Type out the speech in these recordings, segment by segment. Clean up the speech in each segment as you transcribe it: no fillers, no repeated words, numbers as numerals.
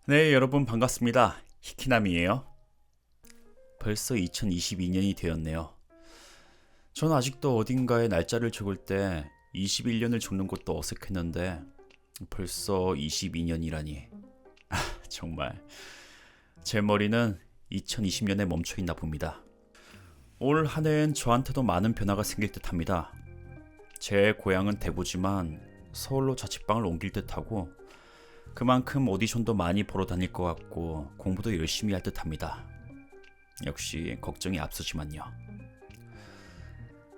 네, 여러분 반갑습니다. 히키남이에요. 벌써 2022년이 되었네요. 전 아직도 어딘가에 날짜를 적을 때 21년을 적는 것도 어색했는데 벌써 22년이라니. 정말 제 머리는 2020년에 멈춰 있나 봅니다. 올 한 해엔 저한테도 많은 변화가 생길 듯합니다. 제 고향은 대구지만 서울로 자취방을 옮길 듯하고 그만큼 오디션도 많이 보러 다닐 것 같고 공부도 열심히 할 듯합니다. 역시 걱정이 앞서지만요.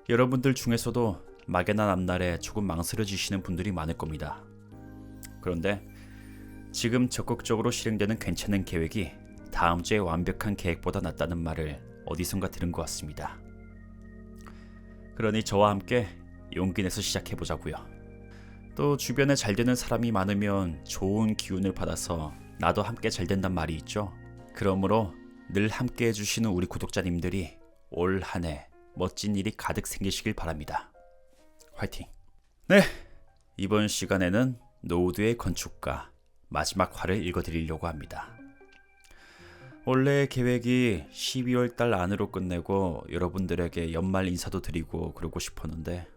여러분들 중에서도 막연한 앞날에 조금 망설여지시는 분들이 많을 겁니다. 그런데 지금 적극적으로 실행되는 괜찮은 계획이 다음 주에 완벽한 계획보다 낫다는 말을 어디선가 들은 것 같습니다. 그러니 저와 함께 용기 내서 시작해보자고요. 또 주변에 잘 되는 사람이 많으면 좋은 기운을 받아서 나도 함께 잘 된단 말이 있죠. 그러므로 늘 함께 해주시는 우리 구독자님들이 올 한 해 멋진 일이 가득 생기시길 바랍니다. 화이팅! 네, 이번 시간에는 노우드의 건축가 마지막 화를 읽어드리려고 합니다. 원래 계획이 12월 달 안으로 끝내고 여러분들에게 연말 인사도 드리고 그러고 싶었는데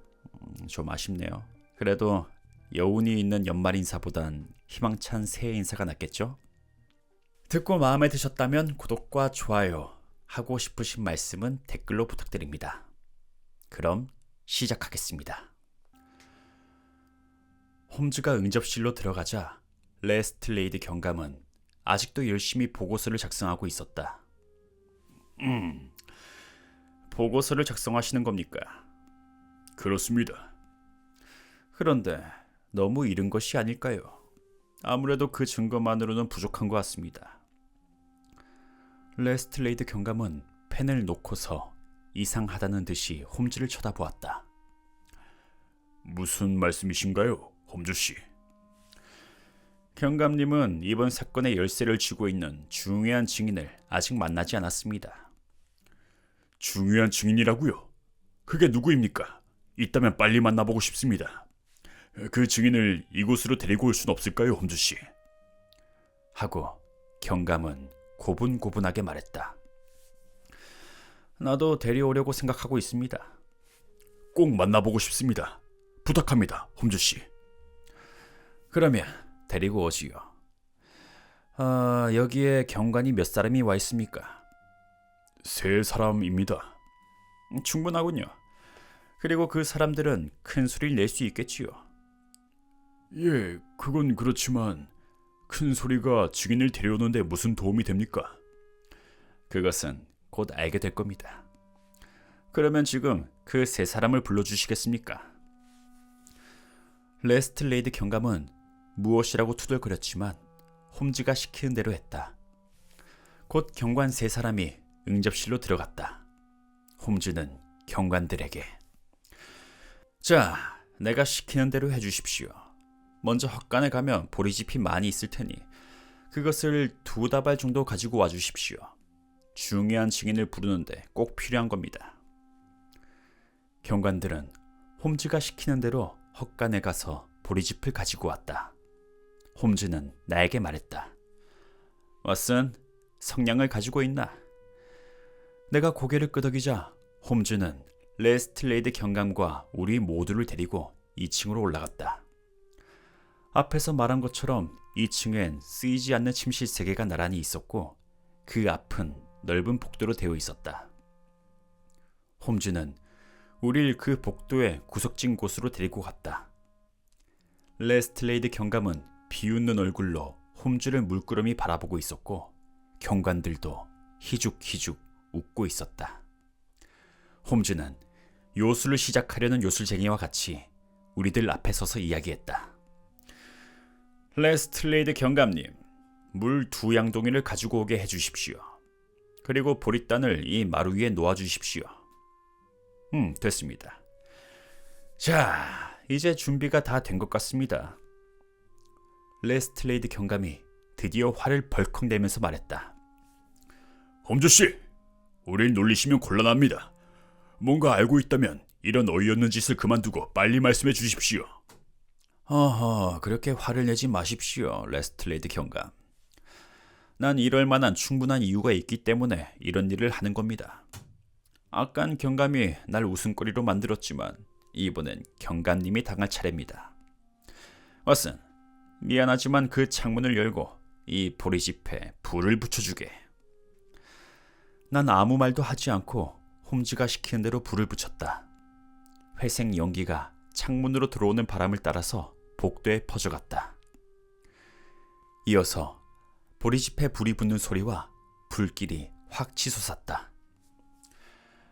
좀 아쉽네요. 그래도 여운이 있는 연말 인사보단 희망찬 새해 인사가 낫겠죠? 듣고 마음에 드셨다면 구독과 좋아요, 하고 싶으신 말씀은 댓글로 부탁드립니다. 그럼 시작하겠습니다. 홈즈가 응접실로 들어가자 레스틀레이드 경감은 아직도 열심히 보고서를 작성하고 있었다. 보고서를 작성하시는 겁니까? 그렇습니다. 그런데 너무 이른 것이 아닐까요? 아무래도 그 증거만으로는 부족한 것 같습니다. 레스틀레이드 경감은 펜을 놓고서 이상하다는 듯이 홈즈를 쳐다보았다. 무슨 말씀이신가요, 홈즈 씨? 경감님은 이번 사건의 열쇠를 쥐고 있는 중요한 증인을 아직 만나지 않았습니다. 중요한 증인이라고요? 그게 누구입니까? 있다면 빨리 만나보고 싶습니다. 그 증인을 이곳으로 데리고 올 순 없을까요, 홈즈 씨? 하고 경감은 고분고분하게 말했다. 나도 데려오려고 생각하고 있습니다. 꼭 만나보고 싶습니다. 부탁합니다, 홈즈 씨. 그러면 데리고 오지요. 여기에 경관이 몇 사람이 와 있습니까? 3사람입니다. 충분하군요. 그리고 그 사람들은 큰 소리를 낼 수 있겠지요. 예, 그건 그렇지만 큰 소리가 증인을 데려오는데 무슨 도움이 됩니까? 그것은 곧 알게 될 겁니다. 그러면 지금 그 3사람을 불러주시겠습니까? 레스틀레이드 경감은 무엇이라고 투덜거렸지만 홈즈가 시키는 대로 했다. 곧 경관 3사람이 응접실로 들어갔다. 홈즈는 경관들에게 자, 내가 시키는 대로 해주십시오. 먼저 헛간에 가면 보리짚이 많이 있을 테니 그것을 2다발 정도 가지고 와주십시오. 중요한 증인을 부르는데 꼭 필요한 겁니다. 경관들은 홈즈가 시키는 대로 헛간에 가서 보리짚을 가지고 왔다. 홈즈는 나에게 말했다. 왓슨, 성냥을 가지고 있나? 내가 고개를 끄덕이자 홈즈는 레스틀레이드 경감과 우리 모두를 데리고 2층으로 올라갔다. 앞에서 말한 것처럼 2층엔 쓰이지 않는 침실 3개가 나란히 있었고 그 앞은 넓은 복도로 되어 있었다. 홈즈는 우릴 그 복도의 구석진 곳으로 데리고 갔다. 레스틀레이드 경감은 비웃는 얼굴로 홈즈를 물끄러미 바라보고 있었고 경관들도 희죽희죽 웃고 있었다. 홈즈는 요술을 시작하려는 요술쟁이와 같이 우리들 앞에 서서 이야기했다. 레스틀레이드 경감님, 물 2양동이를 가지고 오게 해주십시오. 그리고 보릿단을 이 마루 위에 놓아주십시오. 됐습니다. 자, 이제 준비가 다 된 것 같습니다. 레스틀레이드 경감이 드디어 화를 벌컥 내면서 말했다. 홈즈씨, 우릴 놀리시면 곤란합니다. 뭔가 알고 있다면 이런 어이없는 짓을 그만두고 빨리 말씀해 주십시오. 그렇게 화를 내지 마십시오, 레스틀레이드 경감. 난 이럴 만한 충분한 이유가 있기 때문에 이런 일을 하는 겁니다. 아깐 경감이 날 웃음거리로 만들었지만 이번엔 경감님이 당할 차례입니다. 왓슨, 미안하지만 그 창문을 열고 이 보리집에 불을 붙여주게. 난 아무 말도 하지 않고 홈즈가 시키는 대로 불을 붙였다. 회색 연기가 창문으로 들어오는 바람을 따라서 복도에 퍼져갔다. 이어서 보리집에 불이 붙는 소리와 불길이 확 치솟았다.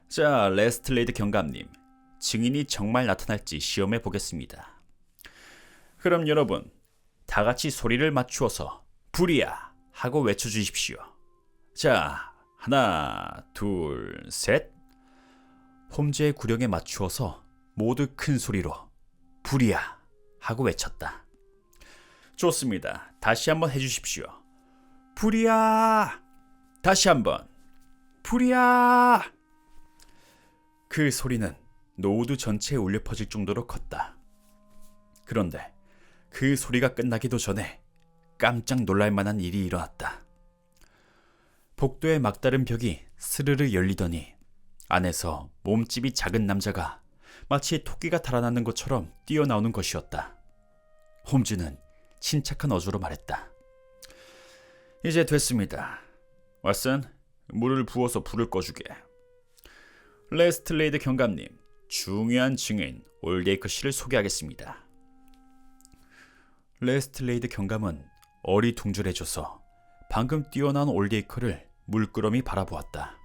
자, 레스틀레이드 경감님, 증인이 정말 나타날지 시험해 보겠습니다. 그럼 여러분, 다 같이 소리를 맞추어서 불이야 하고 외쳐주십시오. 자, 하나, 둘, 셋. 홈즈의 구령에 맞추어서 모두 큰 소리로 불이야 하고 외쳤다. 좋습니다. 다시 한번 해주십시오. 불이야! 다시 한번. 불이야! 그 소리는 노우드 전체에 울려 퍼질 정도로 컸다. 그런데 그 소리가 끝나기도 전에 깜짝 놀랄 만한 일이 일어났다. 복도의 막다른 벽이 스르르 열리더니 안에서 몸집이 작은 남자가 마치 토끼가 달아나는 것처럼 뛰어나오는 것이었다. 홈즈는 침착한 어조로 말했다. 이제 됐습니다. 왓슨, 물을 부어서 불을 꺼주게. 레스틀레이드 경감님, 중요한 증인 올데이커 씨를 소개하겠습니다. 레스틀레이드 경감은 어리둥절해져서 방금 뛰어나온 올데이커를 물끄러미 바라보았다.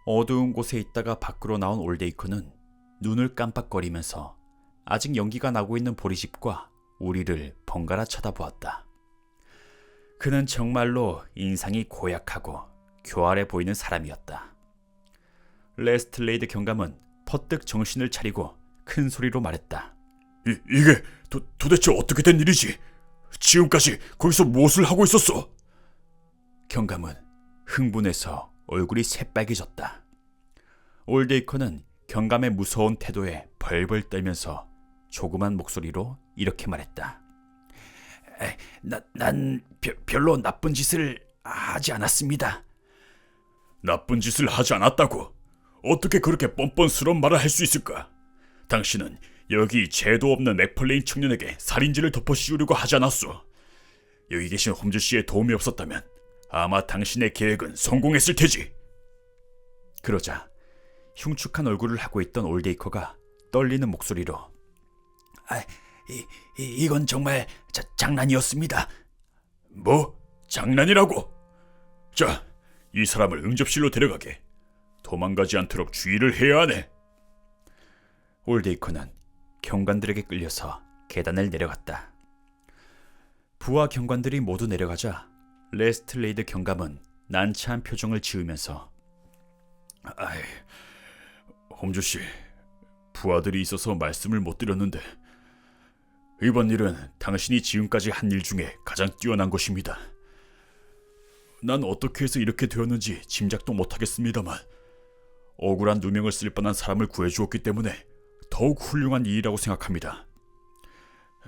어두운 곳에 있다가 밖으로 나온 올데이커는 눈을 깜빡거리면서 아직 연기가 나고 있는 보리집과 우리를 번갈아 쳐다보았다. 그는 정말로 인상이 고약하고 교활해 보이는 사람이었다. 레스틀레이드 경감은 퍼뜩 정신을 차리고 큰 소리로 말했다. 이게 도대체 어떻게 된 일이지? 지금까지 거기서 무엇을 하고 있었어? 경감은 흥분해서 얼굴이 새빨개졌다. 올데이커는 경감의 무서운 태도에 벌벌 떨면서 조그만 목소리로 이렇게 말했다. 난 별로 나쁜 짓을 하지 않았습니다. 나쁜 짓을 하지 않았다고? 어떻게 그렇게 뻔뻔스러운 말을 할 수 있을까? 당신은 여기 죄도 없는 맥펄레인 청년에게 살인죄를 덮어씌우려고 하지 않았소. 여기 계신 홈즈 씨의 도움이 없었다면 아마 당신의 계획은 성공했을 테지. 그러자 흉측한 얼굴을 하고 있던 올데이커가 떨리는 목소리로 이건 정말 장난이었습니다. 뭐? 장난이라고? 자, 이 사람을 응접실로 데려가게. 도망가지 않도록 주의를 해야 하네. 올데이커는 경관들에게 끌려서 계단을 내려갔다. 부하 경관들이 모두 내려가자 레스틀레이드 경감은 난처한 표정을 지으면서 홈즈 씨, 부하들이 있어서 말씀을 못 드렸는데 이번 일은 당신이 지금까지 한 일 중에 가장 뛰어난 것입니다. 난 어떻게 해서 이렇게 되었는지 짐작도 못하겠습니다만 억울한 누명을 쓸 뻔한 사람을 구해주었기 때문에 더욱 훌륭한 일이라고 생각합니다.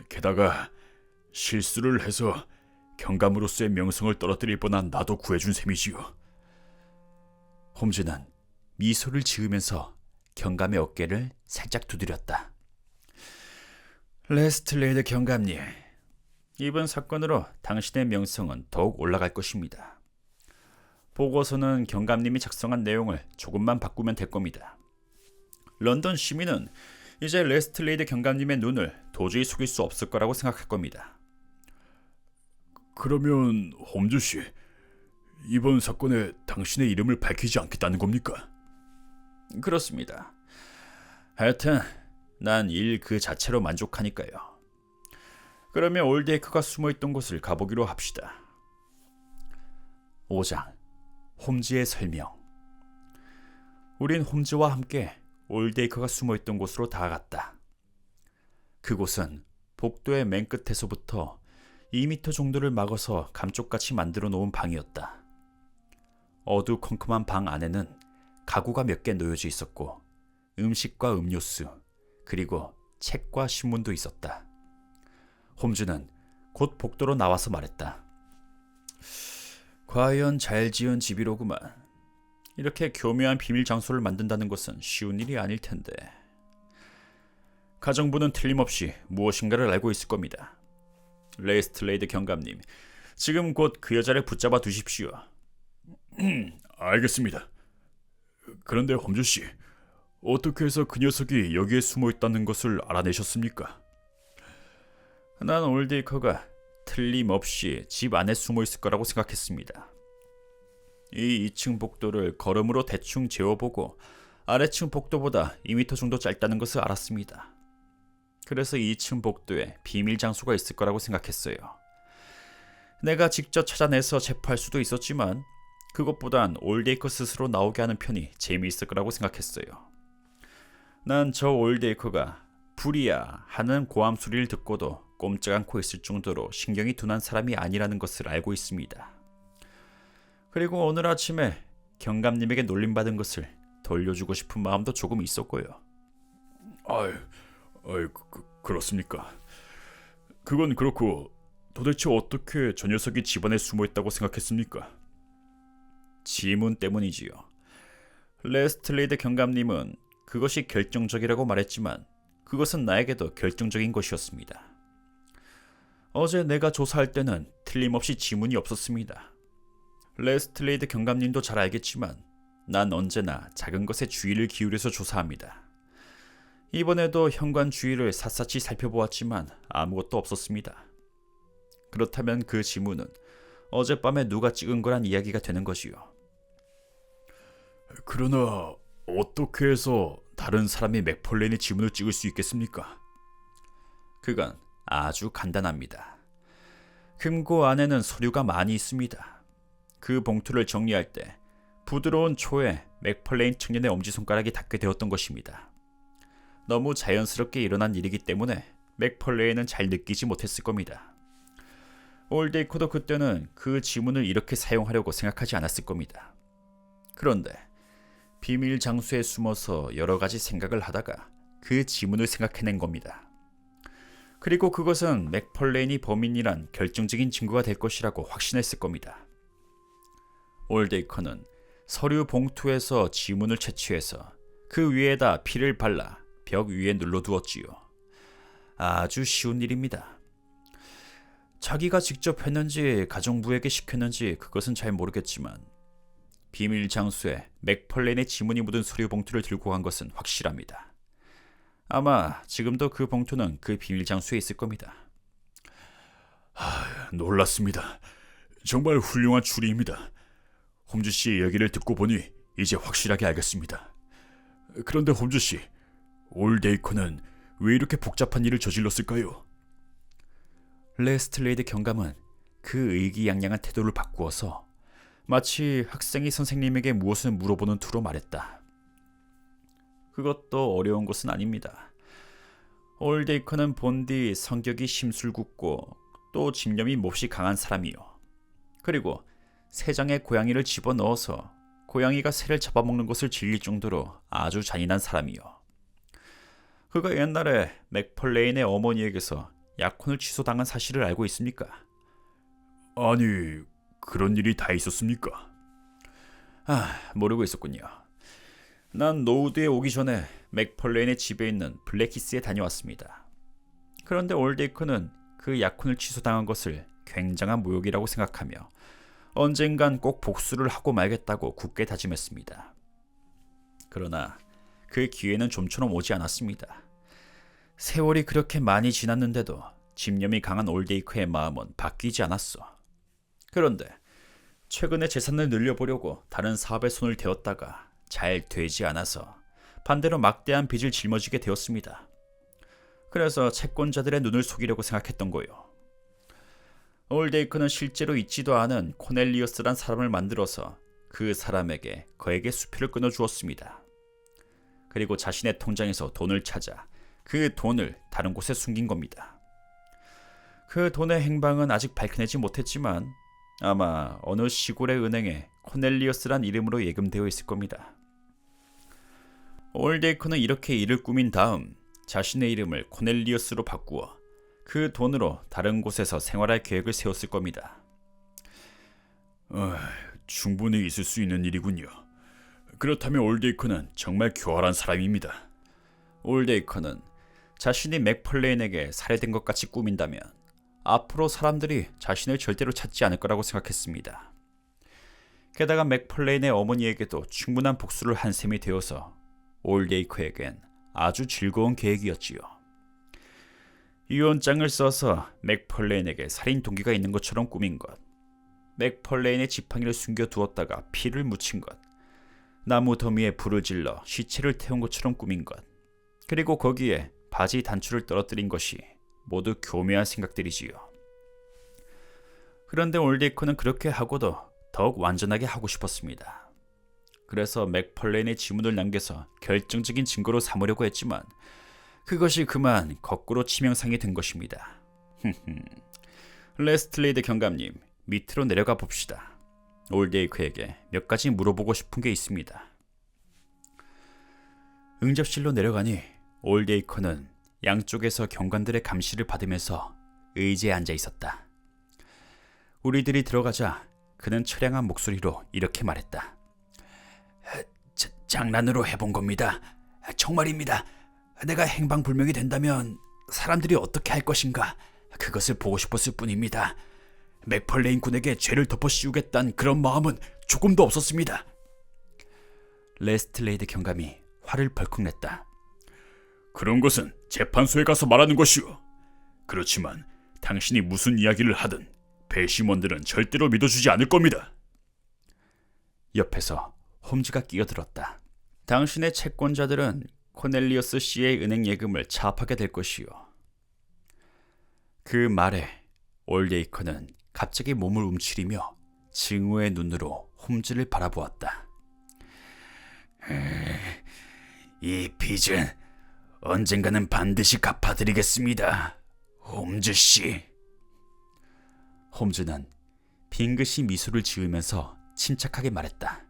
게다가 실수를 해서 경감으로서의 명성을 떨어뜨릴 뻔한 나도 구해준 셈이지요. 홈즈는 미소를 지으면서 경감의 어깨를 살짝 두드렸다. 레스틀레이드 경감님, 이번 사건으로 당신의 명성은 더욱 올라갈 것입니다. 보고서는 경감님이 작성한 내용을 조금만 바꾸면 될 겁니다. 런던 시민은 이제 레스틀레이드 경감님의 눈을 도저히 속일 수 없을 거라고 생각할 겁니다. 그러면 홈즈 씨, 이번 사건에 당신의 이름을 밝히지 않겠다는 겁니까? 그렇습니다. 하여튼 난 일 그 자체로 만족하니까요. 그러면 올데이커가 숨어있던 곳을 가보기로 합시다. 5장 홈즈의 설명. 우린 홈즈와 함께 올데이커가 숨어있던 곳으로 다가갔다. 그곳은 복도의 맨 끝에서부터 2m 정도를 막아서 감쪽같이 만들어 놓은 방이었다. 어두컴컴한 방 안에는 가구가 몇 개 놓여져 있었고 음식과 음료수 그리고 책과 신문도 있었다. 홈즈는 곧 복도로 나와서 말했다. 과연 잘 지은 집이로구만. 이렇게 교묘한 비밀 장소를 만든다는 것은 쉬운 일이 아닐 텐데. 가정부는 틀림없이 무엇인가를 알고 있을 겁니다. 레스틀레이드 경감님, 지금 곧 그 여자를 붙잡아 두십시오. 알겠습니다. 그런데 홈즈씨, 어떻게 해서 그 녀석이 여기에 숨어 있다는 것을 알아내셨습니까? 난 올데이커가 틀림없이 집 안에 숨어 있을 거라고 생각했습니다. 이 2층 복도를 걸음으로 대충 재어보고 아래층 복도보다 2m 정도 짧다는 것을 알았습니다. 그래서 2층 복도에 비밀 장소가 있을 거라고 생각했어요. 내가 직접 찾아내서 체포할 수도 있었지만 그것보단 올데이커 스스로 나오게 하는 편이 재미있을 거라고 생각했어요. 난 저 올데이커가 불이야 하는 고함 소리를 듣고도 꼼짝 않고 있을 정도로 신경이 둔한 사람이 아니라는 것을 알고 있습니다. 그리고 오늘 아침에 경감님에게 놀림받은 것을 돌려주고 싶은 마음도 조금 있었고요. 그렇습니까? 그건 그렇고 도대체 어떻게 저 녀석이 집안에 숨어있다고 생각했습니까? 지문 때문이지요. 레스틀레이드 경감님은 그것이 결정적이라고 말했지만 그것은 나에게도 결정적인 것이었습니다. 어제 내가 조사할 때는 틀림없이 지문이 없었습니다. 레스틀레이드 경감님도 잘 알겠지만 난 언제나 작은 것에 주의를 기울여서 조사합니다. 이번에도 현관 주위를 샅샅이 살펴보았지만 아무것도 없었습니다. 그렇다면 그 지문은 어젯밤에 누가 찍은 거란 이야기가 되는 것이요. 그러나 어떻게 해서 다른 사람이 맥펄레인의 지문을 찍을 수 있겠습니까? 그건 아주 간단합니다. 금고 안에는 서류가 많이 있습니다. 그 봉투를 정리할 때 부드러운 초에 맥펄레인 청년의 엄지손가락이 닿게 되었던 것입니다. 너무 자연스럽게 일어난 일이기 때문에 맥펄레인은 잘 느끼지 못했을 겁니다. 올데이커도 그때는 그 지문을 이렇게 사용하려고 생각하지 않았을 겁니다. 그런데 비밀 장소에 숨어서 여러 가지 생각을 하다가 그 지문을 생각해낸 겁니다. 그리고 그것은 맥펄레인이 범인이란 결정적인 증거가 될 것이라고 확신했을 겁니다. 올데이커는 서류 봉투에서 지문을 채취해서 그 위에다 피를 발라 벽 위에 눌러두었지요. 아주 쉬운 일입니다. 자기가 직접 했는지 가정부에게 시켰는지 그것은 잘 모르겠지만 비밀 장소에 맥펄레인의 지문이 묻은 서류 봉투를 들고 간 것은 확실합니다. 아마 지금도 그 봉투는 그 비밀 장소에 있을 겁니다. 놀랐습니다. 정말 훌륭한 추리입니다. 홈즈 씨의 얘기를 듣고 보니 이제 확실하게 알겠습니다. 그런데 홈즈 씨, 올데이커는 왜 이렇게 복잡한 일을 저질렀을까요? 레스틀레이드 경감은 그 의기양양한 태도를 바꾸어서 마치 학생이 선생님에게 무엇을 물어보는 투로 말했다. 그것도 어려운 것은 아닙니다. 올데이커는 본디 성격이 심술궂고 또 집념이 몹시 강한 사람이요. 그리고 새장에 고양이를 집어넣어서 고양이가 새를 잡아먹는 것을 즐길 정도로 아주 잔인한 사람이요. 그가 옛날에 맥펄레인의 어머니에게서 약혼을 취소당한 사실을 알고 있습니까? 아니, 그런 일이 다 있었습니까? 모르고 있었군요. 난 노우드에 오기 전에 맥펄레인의 집에 있는 블랙히스에 다녀왔습니다. 그런데 올데이커는 그 약혼을 취소당한 것을 굉장한 모욕이라고 생각하며 언젠간 꼭 복수를 하고 말겠다고 굳게 다짐했습니다. 그러나 그 기회는 좀처럼 오지 않았습니다. 세월이 그렇게 많이 지났는데도 집념이 강한 올데이커의 마음은 바뀌지 않았어. 그런데 최근에 재산을 늘려보려고 다른 사업에 손을 대었다가 잘 되지 않아서 반대로 막대한 빚을 짊어지게 되었습니다. 그래서 채권자들의 눈을 속이려고 생각했던 거요. 올데이커는 실제로 있지도 않은 코넬리어스란 사람을 만들어서 그 사람에게 거액의 수표를 끊어주었습니다. 그리고 자신의 통장에서 돈을 찾아 그 돈을 다른 곳에 숨긴 겁니다. 그 돈의 행방은 아직 밝혀내지 못했지만 아마 어느 시골의 은행에 코넬리어스란 이름으로 예금되어 있을 겁니다. 올데이커는 이렇게 일을 꾸민 다음 자신의 이름을 코넬리어스로 바꾸어 그 돈으로 다른 곳에서 생활할 계획을 세웠을 겁니다. 충분히 있을 수 있는 일이군요. 그렇다면 올데이커는 정말 교활한 사람입니다. 올데이커는 자신이 맥펄레인에게 살해된 것 같이 꾸민다면 앞으로 사람들이 자신을 절대로 찾지 않을 거라고 생각했습니다. 게다가 맥펄레인의 어머니에게도 충분한 복수를 한 셈이 되어서 올데이커에겐 아주 즐거운 계획이었지요. 유언장을 써서 맥펄레인에게 살인 동기가 있는 것처럼 꾸민 것, 맥펄레인의 지팡이를 숨겨두었다가 피를 묻힌 것, 나무 더미에 불을 질러 시체를 태운 것처럼 꾸민 것, 그리고 거기에 바지 단추를 떨어뜨린 것이 모두 교묘한 생각들이지요. 그런데 올데이커는 그렇게 하고도 더욱 완전하게 하고 싶었습니다. 그래서 맥펄레인의 지문을 남겨서 결정적인 증거로 삼으려고 했지만 그것이 그만 거꾸로 치명상이 된 것입니다. 레스틀레이드 경감님, 밑으로 내려가 봅시다. 올데이커에게 몇 가지 물어보고 싶은 게 있습니다. 응접실로 내려가니 올데이커는 양쪽에서 경관들의 감시를 받으면서 의자에 앉아 있었다. 우리들이 들어가자 그는 처량한 목소리로 이렇게 말했다. 장난으로 해본 겁니다. 정말입니다. 내가 행방불명이 된다면 사람들이 어떻게 할 것인가, 그것을 보고 싶었을 뿐입니다. 맥펄레인 군에게 죄를 덮어씌우겠다는 그런 마음은 조금도 없었습니다. 레스틀레이드 경감이 화를 벌컥 냈다. 그런 것은 재판소에 가서 말하는 것이오. 그렇지만 당신이 무슨 이야기를 하든 배심원들은 절대로 믿어주지 않을 겁니다. 옆에서 홈즈가 끼어들었다. 당신의 채권자들은 코넬리어스 씨의 은행 예금을 차압하게 될 것이오. 그 말에 올데이커는 갑자기 몸을 움츠리며 증오의 눈으로 홈즈를 바라보았다. 이 빚은 언젠가는 반드시 갚아드리겠습니다, 홈즈 씨. 홈즈는 빙긋이 미소를 지으면서 침착하게 말했다.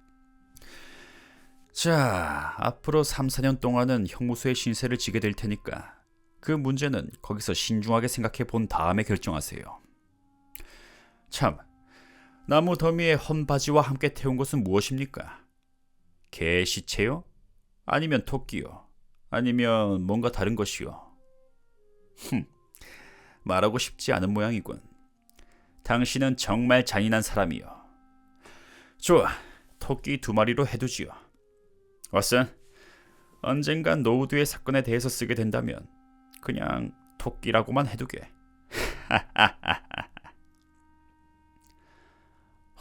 자, 앞으로 3, 4년 동안은 형무소의 신세를 지게 될 테니까 그 문제는 거기서 신중하게 생각해 본 다음에 결정하세요. 참, 나무 더미에 헌 바지와 함께 태운 것은 무엇입니까? 개 시체요? 아니면 토끼요? 아니면 뭔가 다른 것이요? 말하고 싶지 않은 모양이군. 당신은 정말 잔인한 사람이요. 좋아, 토끼 2마리로 해두지요. 왓슨, 언젠간 노우드의 사건에 대해서 쓰게 된다면 그냥 토끼라고만 해두게.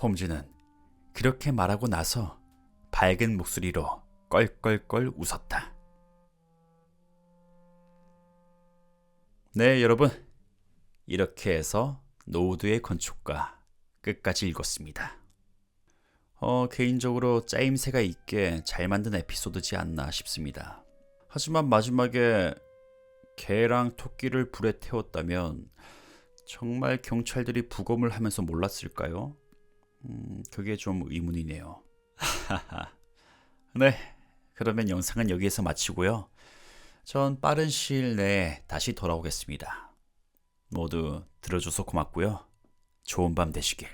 홈즈는 그렇게 말하고 나서 밝은 목소리로 껄껄껄 웃었다. 네, 여러분, 이렇게 해서 노우드의 건축가 끝까지 읽었습니다. 개인적으로 짜임새가 있게 잘 만든 에피소드지 않나 싶습니다. 하지만 마지막에 개랑 토끼를 불에 태웠다면 정말 경찰들이 부검을 하면서 몰랐을까요? 그게 좀 의문이네요. 네, 그러면 영상은 여기에서 마치고요. 전 빠른 시일 내에 다시 돌아오겠습니다. 모두 들어줘서 고맙고요. 좋은 밤 되시길.